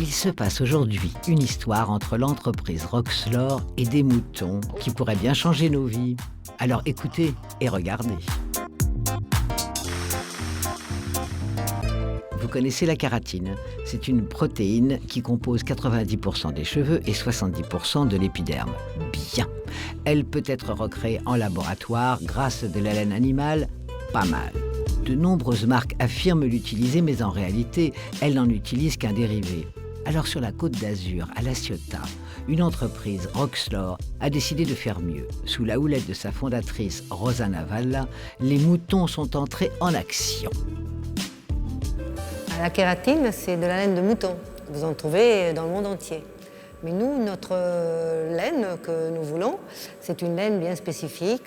Il se passe aujourd'hui une histoire entre l'entreprise Roxlore et des moutons qui pourrait bien changer nos vies. Alors écoutez et regardez. Vous connaissez la kératine. C'est une protéine qui compose 90% des cheveux et 70% de l'épiderme. Bien. Elle peut être recréée en laboratoire grâce à de la laine animale. Pas mal. De nombreuses marques affirment l'utiliser, mais en réalité, elles n'en utilisent qu'un dérivé. Alors sur la Côte d'Azur, à La Ciotat, une entreprise, Roxlore, a décidé de faire mieux. Sous la houlette de sa fondatrice, Rosanna Valla, les moutons sont entrés en action. La kératine, c'est de la laine de mouton. Vous en trouvez dans le monde entier. Mais nous, notre laine que nous voulons, c'est une laine bien spécifique.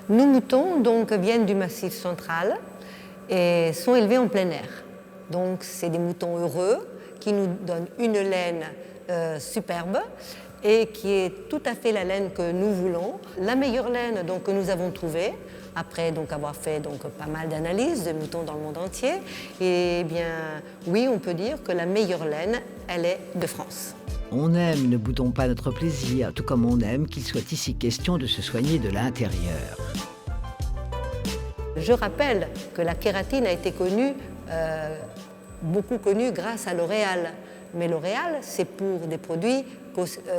Nos moutons donc, viennent du Massif central et sont élevés en plein air. Donc c'est des moutons heureux qui nous donnent une laine superbe et qui est tout à fait la laine que nous voulons. La meilleure laine donc, que nous avons trouvée, après donc, avoir fait donc, pas mal d'analyses de moutons dans le monde entier, et bien oui, on peut dire que la meilleure laine, elle est de France. On aime, ne boudons pas notre plaisir, tout comme on aime qu'il soit ici question de se soigner de l'intérieur. Je rappelle que la kératine a été connue, beaucoup connue grâce à L'Oréal. Mais L'Oréal, c'est pour des produits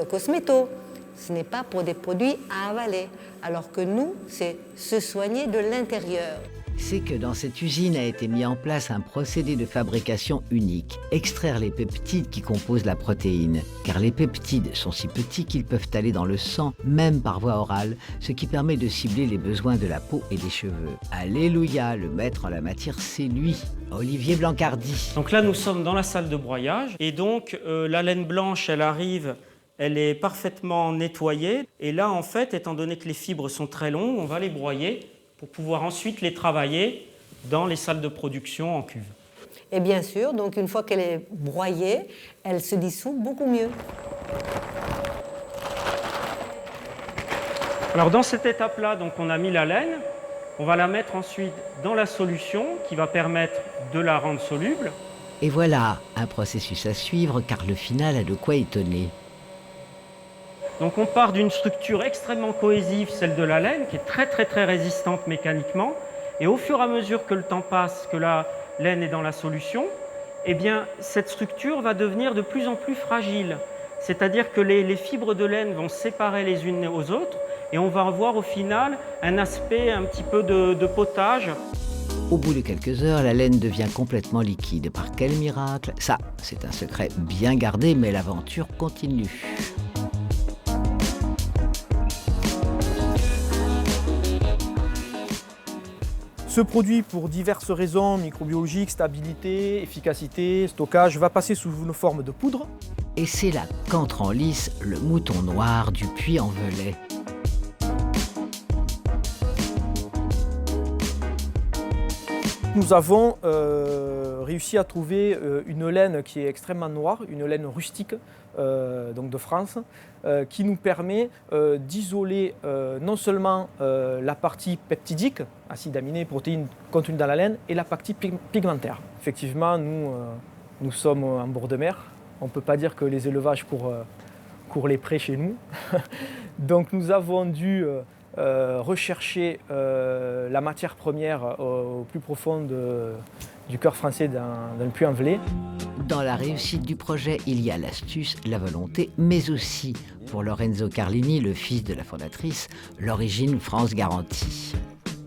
cosmétos. Ce n'est pas pour des produits à avaler. Alors que nous, c'est se soigner de l'intérieur. C'est que dans cette usine a été mis en place un procédé de fabrication unique. Extraire les peptides qui composent la protéine. Car les peptides sont si petits qu'ils peuvent aller dans le sang, même par voie orale, ce qui permet de cibler les besoins de la peau et des cheveux. Alléluia, le maître en la matière, c'est lui, Olivier Blancardi. Donc là, nous sommes dans la salle de broyage. Et donc, la laine blanche, elle arrive, elle est parfaitement nettoyée. Et là, en fait, étant donné que les fibres sont très longues, on va les broyer pour pouvoir ensuite les travailler dans les salles de production en cuve. Et bien sûr, donc une fois qu'elle est broyée, elle se dissout beaucoup mieux. Alors dans cette étape-là, donc, on a mis la laine. On va la mettre ensuite dans la solution qui va permettre de la rendre soluble. Et voilà, un processus à suivre car le final a de quoi étonner. Donc on part d'une structure extrêmement cohésive, celle de la laine, qui est très résistante mécaniquement. Et au fur et à mesure que le temps passe, que la laine est dans la solution, eh bien, cette structure va devenir de plus en plus fragile. C'est-à-dire que les fibres de laine vont se séparer les unes aux autres et on va avoir au final un aspect un petit peu de potage. Au bout de quelques heures, la laine devient complètement liquide. Par quel miracle? Ça, c'est un secret bien gardé, mais l'aventure continue. Ce produit, pour diverses raisons, microbiologiques, stabilité, efficacité, stockage, va passer sous une forme de poudre. Et c'est là qu'entre en lice le mouton noir du Puy-en-Velay. Nous avons réussi à trouver une laine qui est extrêmement noire, une laine rustique donc de France, qui nous permet d'isoler non seulement la partie peptidique, acides aminés, protéines contenues dans la laine, et la partie pigmentaire. Effectivement, nous sommes en bord de mer. On ne peut pas dire que les élevages courent les prés chez nous. Donc nous avons dû rechercher la matière première au plus profond du cœur français dans le Puy-en-Velay. Dans la réussite du projet, il y a l'astuce, la volonté, mais aussi, pour Lorenzo Carlini, le fils de la fondatrice, l'origine France garantie.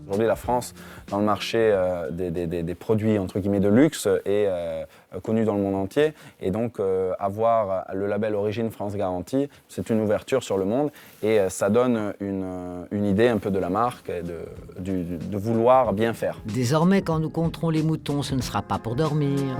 Aujourd'hui, la France, dans le marché des produits entre guillemets de luxe, est connue dans le monde entier. Et donc, avoir le label Origine France Garantie, c'est une ouverture sur le monde. Et ça donne une idée un peu de la marque, et de vouloir bien faire. Désormais, quand nous compterons les moutons, ce ne sera pas pour dormir.